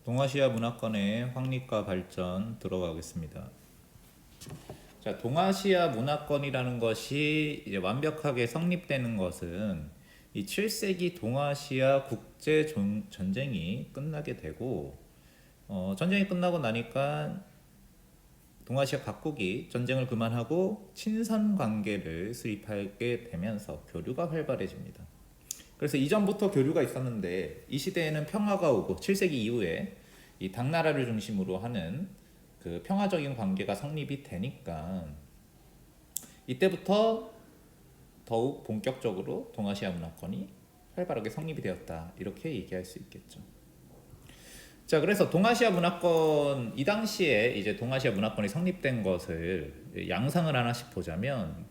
동아시아 문화권의 확립과 발전 들어가겠습니다. 자, 동아시아 문화권이라는 것이 이제 완벽하게 성립되는 것은 이 7세기 동아시아 국제 전쟁이 끝나게 되고, 전쟁이 끝나고 나니까 동아시아 각국이 전쟁을 그만하고 친선 관계를 수립하게 되면서 교류가 활발해집니다. 그래서 이전부터 교류가 있었는데 이 시대에는 평화가 오고 7세기 이후에 이 당나라를 중심으로 하는 그 평화적인 관계가 성립이 되니까 이때부터 더욱 본격적으로 동아시아 문화권이 활발하게 성립이 되었다, 이렇게 얘기할 수 있겠죠. 자, 그래서 동아시아 문화권, 이 당시에 이제 동아시아 문화권이 성립된 것을 양상을 하나씩 보자면,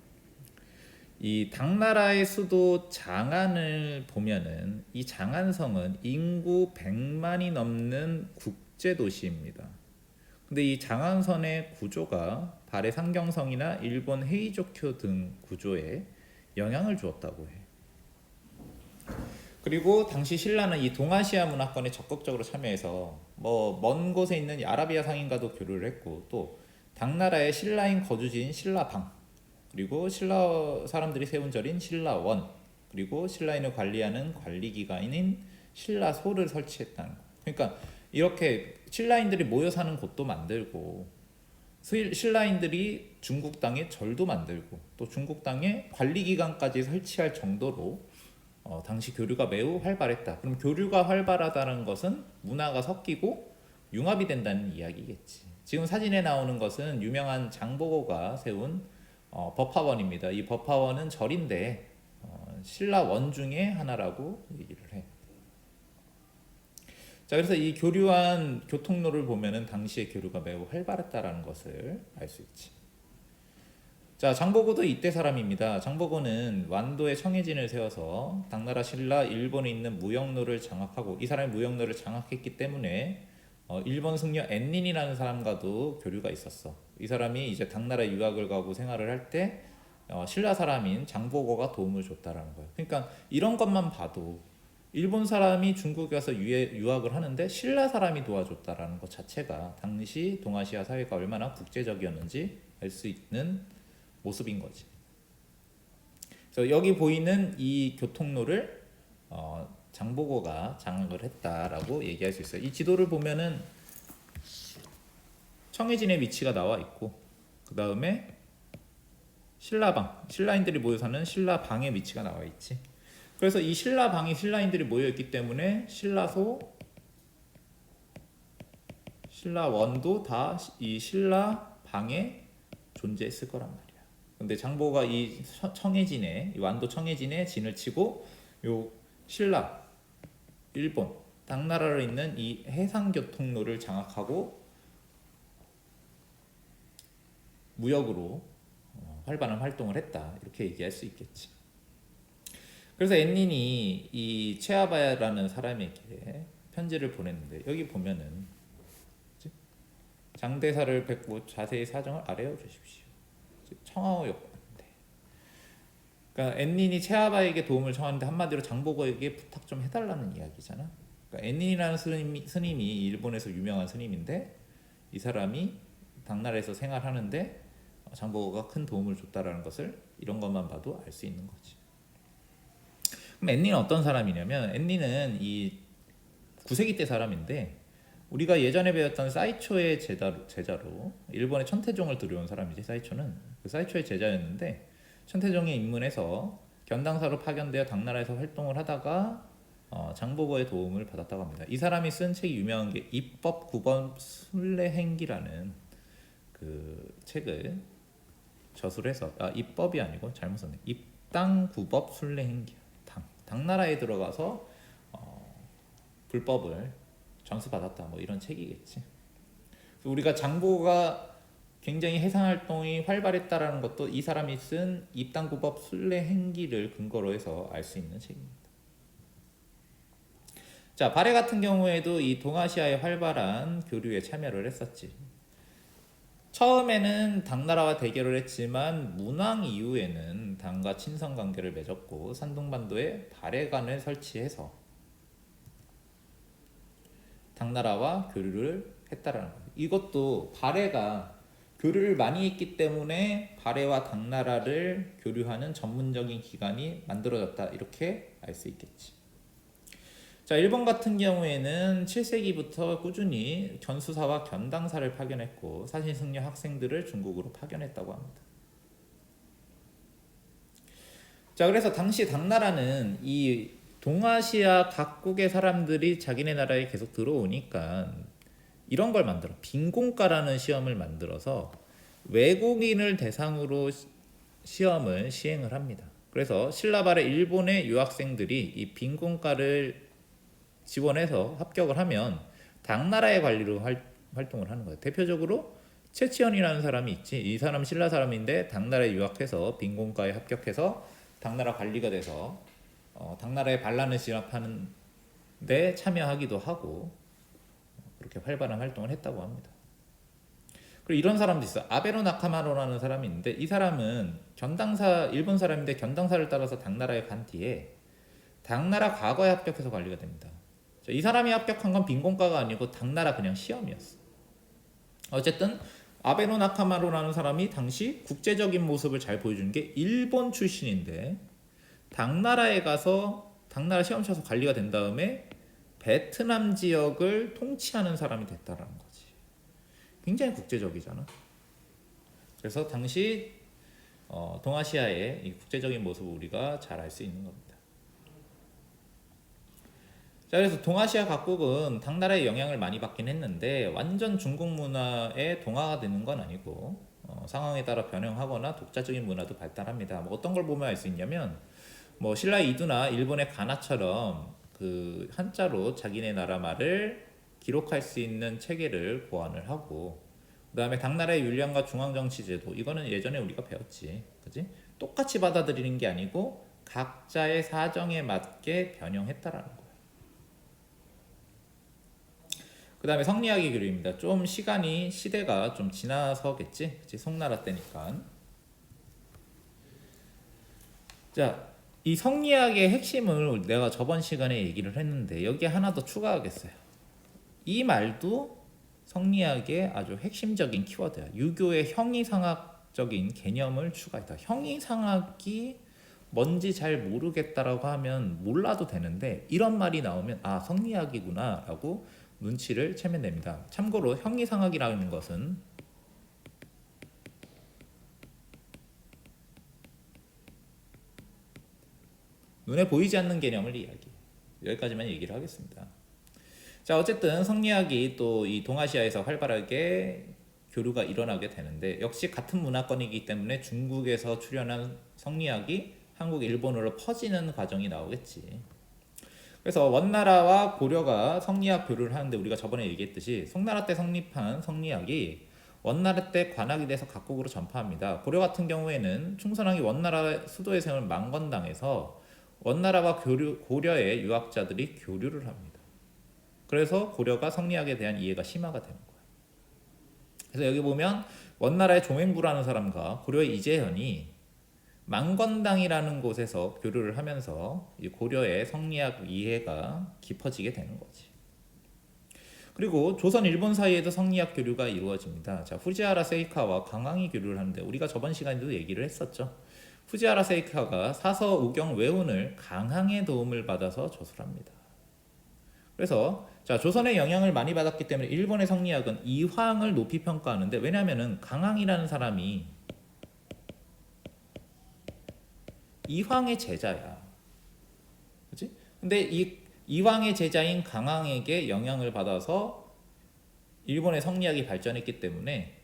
이 당나라의 수도 장안을 보면은 이 장안성은 인구 100만이 넘는 국제 도시입니다. 근데 이 장안선의 구조가 발해 상경성이나 일본 헤이조쿄 등 구조에 영향을 주었다고 해. 그리고 당시 신라는 이 동아시아 문화권에 적극적으로 참여해서 뭐 먼 곳에 있는 이 아라비아 상인과도 교류를 했고, 또 당나라의 신라인 거주지인 신라방, 그리고 신라 사람들이 세운 절인 신라원, 그리고 신라인을 관리하는 관리기관인 신라소를 설치했다는 거. 그러니까 이렇게 신라인들이 모여 사는 곳도 만들고, 신라인들이 중국 땅에 절도 만들고, 또 중국 땅에 관리기관까지 설치할 정도로 당시 교류가 매우 활발했다. 그럼 교류가 활발하다는 것은 문화가 섞이고 융합이 된다는 이야기겠지. 지금 사진에 나오는 것은 유명한 장보고가 세운 법화원입니다. 이 법화원은 절인데 신라 원 중에 하나라고 얘기를 해. 자, 그래서 이 교류한 교통로를 보면은 당시의 교류가 매우 활발했다라는 것을 알 수 있지. 자, 장보고도 이때 사람입니다. 장보고는 완도에 청해진을 세워서 당나라, 신라, 일본에 있는 무역로를 장악하고, 이 사람이 무역로를 장악했기 때문에 일본 승려 앤린이라는 사람과도 교류가 있었어. 이 사람이 이제 당나라 유학을 가고 생활을 할 때 신라 사람인 장보고가 도움을 줬다라는 거예요. 그러니까 이런 것만 봐도 일본 사람이 중국에 가서 유학을 하는데 신라 사람이 도와줬다라는 것 자체가 당시 동아시아 사회가 얼마나 국제적이었는지 알 수 있는 모습인 거지. 그래서 여기 보이는 이 교통로를 장보고가 장악을 했다라고 얘기할 수 있어요. 이 지도를 보면은 청해진의 위치가 나와 있고, 그 다음에 신라방, 신라인들이 모여 사는 신라방의 위치가 나와 있지. 그래서 이 신라방이 신라인들이 모여 있기 때문에 신라소, 신라원도 다 이 신라방에 존재했을 거란 말이야. 근데 장보고가 이 청해진에, 이 완도 청해진에 진을 치고 요 신라, 일본, 당나라로 있는 이 해상교통로를 장악하고 무역으로 활발한 활동을 했다, 이렇게 얘기할 수 있겠지. 그래서 앤린이 이 체아바야라는 사람에게 편지를 보냈는데, 여기 보면은 장대사를 뵙고 자세히 사정을 아뢰어 주십시오. 청하오 요건인데, 그러니까 앤린이 체아바에게 도움을 청하는데 한마디로 장보고에게 부탁 좀 해달라는 이야기잖아. 그러니까 앤린이라는 스님이 일본에서 유명한 스님인데, 이 사람이 당나라에서 생활하는데 장보고가 큰 도움을 줬다라는 것을 이런 것만 봐도 알 수 있는 거지. 그럼 앤린은 어떤 사람이냐면, 앤린은 이 9세기 때 사람인데, 우리가 예전에 배웠던 사이초의 제자로 일본의 천태종을 들여온 사람이지. 사이초는 그 사이초의 제자였는데, 천태종이 입문해서 견당사로 파견되어 당나라에서 활동을 하다가 장보고의 도움을 받았다고 합니다. 이 사람이 쓴 책이 유명한 게 입법구범 순례행기라는 그 책을 저술해서, 입법이 아니고 잘못 썼네. 입당구법 순례행기. 당나라에 들어가서 불법을 전수받았다, 뭐 이런 책이겠지. 우리가 장보고가 굉장히 해상 활동이 활발했다라는 것도 이 사람이 쓴 입당구법 순례행기를 근거로 해서 알 수 있는 책입니다. 자, 발해 같은 경우에도 이 동아시아의 활발한 교류에 참여를 했었지. 처음에는 당나라와 대결을 했지만 문왕 이후에는 당과 친선 관계를 맺었고, 산둥반도에 발해관을 설치해서 당나라와 교류를 했다라는 거예요. 이것도 발해가 교류를 많이 했기 때문에 발해와 당나라를 교류하는 전문적인 기관이 만들어졌다, 이렇게 알 수 있겠지. 자, 일본 같은 경우에는 7세기부터 꾸준히 견수사와 견당사를 파견했고 사신승려 학생들을 중국으로 파견했다고 합니다. 자, 그래서 당시 당나라는 이 동아시아 각국의 사람들이 자기네 나라에 계속 들어오니까 이런 걸 만들어, 빈공과라는 시험을 만들어서 외국인을 대상으로 시험을 시행을 합니다. 그래서 신라발의 일본의 유학생들이 이 빈공과를 지원해서 합격을 하면 당나라의 관리로 활동을 하는 거예요. 대표적으로 최치현이라는 사람이 있지. 이 사람 신라 사람인데 당나라에 유학해서 빈공과에 합격해서 당나라 관리가 돼서 당나라의 반란을 진압하는 데 참여하기도 하고 그렇게 활발한 활동을 했다고 합니다. 그리고 이런 사람도 있어. 아베로 나카마로라는 사람이 있는데 이 사람은 견당사, 일본 사람인데 견당사를 따라서 당나라에 간 뒤에 당나라 과거에 합격해서 관리가 됩니다. 이 사람이 합격한 건 빈공과가 아니고 당나라 그냥 시험이었어. 어쨌든 아베노 나카마로라는 사람이 당시 국제적인 모습을 잘 보여준 게 일본 출신인데 당나라에 가서 당나라 시험 쳐서 관리가 된 다음에 베트남 지역을 통치하는 사람이 됐다라는 거지. 굉장히 국제적이잖아. 그래서 당시 동아시아의 이 국제적인 모습을 우리가 잘 알 수 있는 겁니다. 자, 그래서 동아시아 각국은 당나라의 영향을 많이 받긴 했는데 완전 중국 문화에 동화가 되는 건 아니고 상황에 따라 변형하거나 독자적인 문화도 발달합니다. 뭐 어떤 걸 보면 알 수 있냐면 뭐 신라의 이두나 일본의 가나처럼 그 한자로 자기네 나라 말을 기록할 수 있는 체계를 고안을 하고, 그 다음에 당나라의 율량과 중앙정치제도, 이거는 예전에 우리가 배웠지, 그지? 똑같이 받아들이는 게 아니고 각자의 사정에 맞게 변형했다라는 거예요. 그 다음에 성리학의 교류입니다. 좀 시대가 좀 지나서겠지? 그치? 송나라 때니까. 자, 이 성리학의 핵심을 내가 저번 시간에 얘기를 했는데 여기에 하나 더 추가하겠어요. 이 말도 성리학의 아주 핵심적인 키워드야. 유교의 형이상학적인 개념을 추가했다. 형이상학이 뭔지 잘 모르겠다라고 하면 몰라도 되는데 이런 말이 나오면 아, 성리학이구나 라고 눈치를 채면 됩니다. 참고로 형이상학이라는 것은 눈에 보이지 않는 개념을 이야기해요. 여기까지만 얘기를 하겠습니다. 자, 어쨌든 성리학이 또 이 동아시아에서 활발하게 교류가 일어나게 되는데 역시 같은 문화권이기 때문에 중국에서 출현한 성리학이 한국, 일본으로 퍼지는 과정이 나오겠지. 그래서 원나라와 고려가 성리학 교류를 하는데 우리가 저번에 얘기했듯이 송나라 때 성립한 성리학이 원나라 때 관학이 돼서 각국으로 전파합니다. 고려 같은 경우에는 충선왕이 원나라 수도에 세운 망건당에서 원나라와 고려의 유학자들이 교류를 합니다. 그래서 고려가 성리학에 대한 이해가 심화가 되는 거예요. 그래서 여기 보면 원나라의 종행부라는 사람과 고려의 이재현이 망건당이라는 곳에서 교류를 하면서 고려의 성리학 이해가 깊어지게 되는 거지. 그리고 조선, 일본 사이에도 성리학 교류가 이루어집니다. 자, 후지하라 세이카와 강항이 교류를 하는데 우리가 저번 시간에도 얘기를 했었죠. 후지하라 세이카가 사서 우경 외운을 강항의 도움을 받아서 저술합니다. 그래서 자, 조선의 영향을 많이 받았기 때문에 일본의 성리학은 이황을 높이 평가하는데, 왜냐하면 강항이라는 사람이 이황의 제자야. 그렇지? 근데 이 이황의 제자인 강항에게 영향을 받아서 일본의 성리학이 발전했기 때문에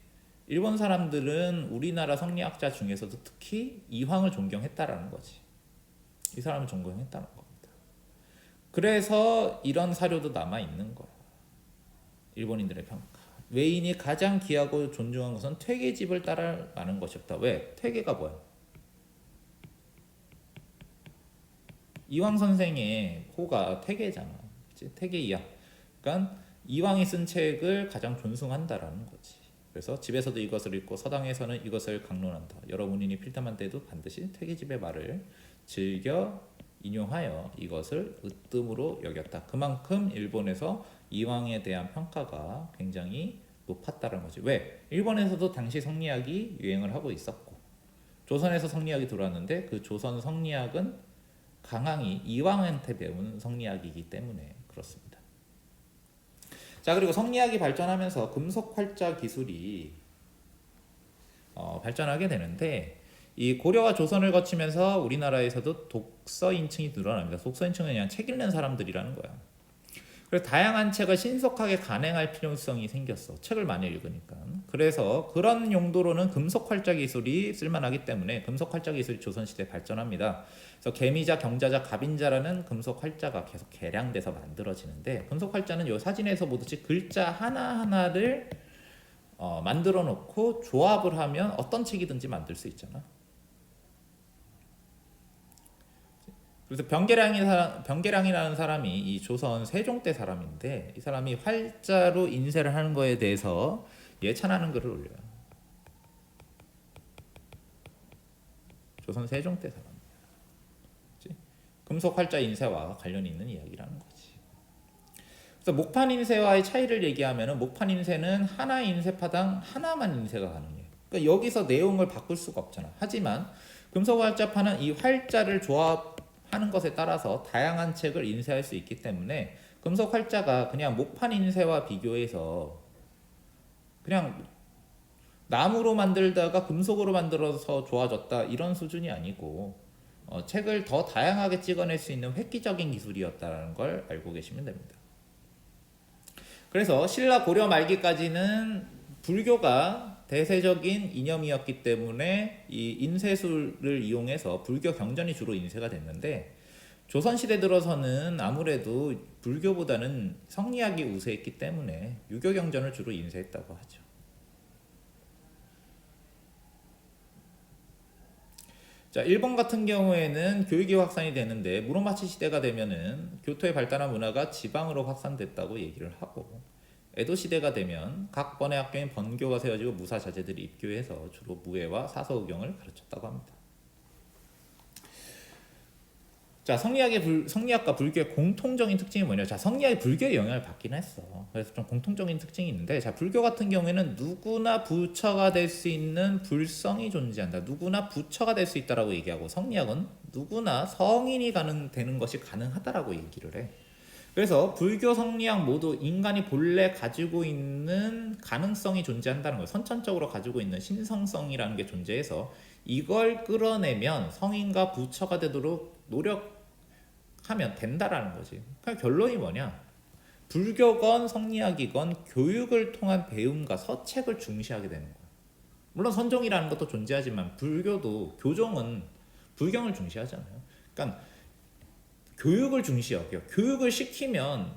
일본 사람들은 우리나라 성리학자 중에서도 특히 이황을 존경했다라는 거지. 이 사람을 존경했다는 겁니다. 그래서 이런 사료도 남아 있는 거야. 일본인들의 평가. 외인이 가장 귀하고 존중한 것은 퇴계집을 따라가는 것이었다. 왜? 퇴계가 뭐야? 이황 선생의 호가 퇴계잖아. 그치? 퇴계이야. 그러니까 이황이 쓴 책을 가장 존중한다라는 거지. 그래서 집에서도 이것을 읽고 서당에서는 이것을 강론한다. 여러 문인이 필탐한 때도 반드시 퇴계집의 말을 즐겨 인용하여 이것을 으뜸으로 여겼다. 그만큼 일본에서 이왕에 대한 평가가 굉장히 높았다는 거지. 왜? 일본에서도 당시 성리학이 유행을 하고 있었고 조선에서 성리학이 들어왔는데 그 조선 성리학은 강항이 이왕한테 배운 성리학이기 때문에 그렇습니다. 자, 그리고 성리학이 발전하면서 금속 활자 기술이 발전하게 되는데 이 고려와 조선을 거치면서 우리나라에서도 독서인층이 늘어납니다. 독서인층은 그냥 책 읽는 사람들이라는 거야. 그래서 다양한 책을 신속하게 간행할 필요성이 생겼어. 책을 많이 읽으니까. 그래서 그런 용도로는 금속 활자 기술이 쓸만하기 때문에 금속 활자 기술이 조선시대에 발전합니다. 그래서 개미자, 경자자, 갑인자라는 금속 활자가 계속 개량돼서 만들어지는데 금속 활자는 이 사진에서 보듯이 글자 하나하나를 만들어 놓고 조합을 하면 어떤 책이든지 만들 수 있잖아. 그래서 병계량이라는 사람이 이 조선 세종 때 사람인데 이 사람이 활자로 인쇄를 하는 거에 대해서 예찬하는 글을 올려요. 조선 세종 때 사람이야. 그치? 금속 활자 인쇄와 관련이 있는 이야기라는 거지. 그래서 목판 인쇄와의 차이를 얘기하면은 목판 인쇄는 하나 인쇄파당 하나만 인쇄가 가능해. 그러니까 여기서 내용을 바꿀 수가 없잖아. 하지만 금속 활자파는 이 활자를 조합하는 것에 따라서 다양한 책을 인쇄할 수 있기 때문에 금속 활자가 그냥 목판 인쇄와 비교해서 그냥 나무로 만들다가 금속으로 만들어서 좋아졌다 이런 수준이 아니고 책을 더 다양하게 찍어낼 수 있는 획기적인 기술이었다는 걸 알고 계시면 됩니다. 그래서 신라 고려 말기까지는 불교가 대세적인 이념이었기 때문에 이 인쇄술을 이용해서 불교 경전이 주로 인쇄가 됐는데 조선시대 들어서는 아무래도 불교보다는 성리학이 우세했기 때문에 유교 경전을 주로 인쇄했다고 하죠. 자, 일본 같은 경우에는 교육이 확산이 되는데 무로마치 시대가 되면은 교토의 발달한 문화가 지방으로 확산됐다고 얘기를 하고 에도 시대가 되면 각 번의 학교인 번교가 세워지고 무사 자제들이 입교해서 주로 무예와 사서의경을 가르쳤다고 합니다. 자, 성리학과 불교의 공통적인 특징이 뭐냐? 자, 성리학이 불교의 영향을 받긴 했어. 그래서 좀 공통적인 특징이 있는데, 자, 불교 같은 경우에는 누구나 부처가 될 수 있는 불성이 존재한다. 누구나 부처가 될 수 있다라고 얘기하고, 성리학은 누구나 성인이 되는 것이 가능하다라고 얘기를 해. 그래서 불교, 성리학 모두 인간이 본래 가지고 있는 가능성이 존재한다는 거예요. 선천적으로 가지고 있는 신성성이라는 게 존재해서 이걸 끌어내면 성인과 부처가 되도록 노력하면 된다라는 거지. 그러니까 결론이 뭐냐? 불교건 성리학이건 교육을 통한 배움과 서책을 중시하게 되는 거야. 물론 선종이라는 것도 존재하지만 불교도 교종은 불경을 중시하잖아요. 그러니까 교육을 중시 여겨. 교육을 시키면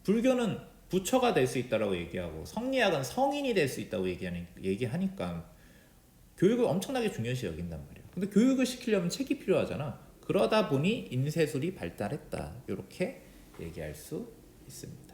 불교는 부처가 될 수 있다라고 얘기하고 성리학은 성인이 될 수 있다고 얘기하니까 교육을 엄청나게 중요시 여긴단 말이야. 근데 교육을 시키려면 책이 필요하잖아. 그러다 보니 인쇄술이 발달했다. 이렇게 얘기할 수 있습니다.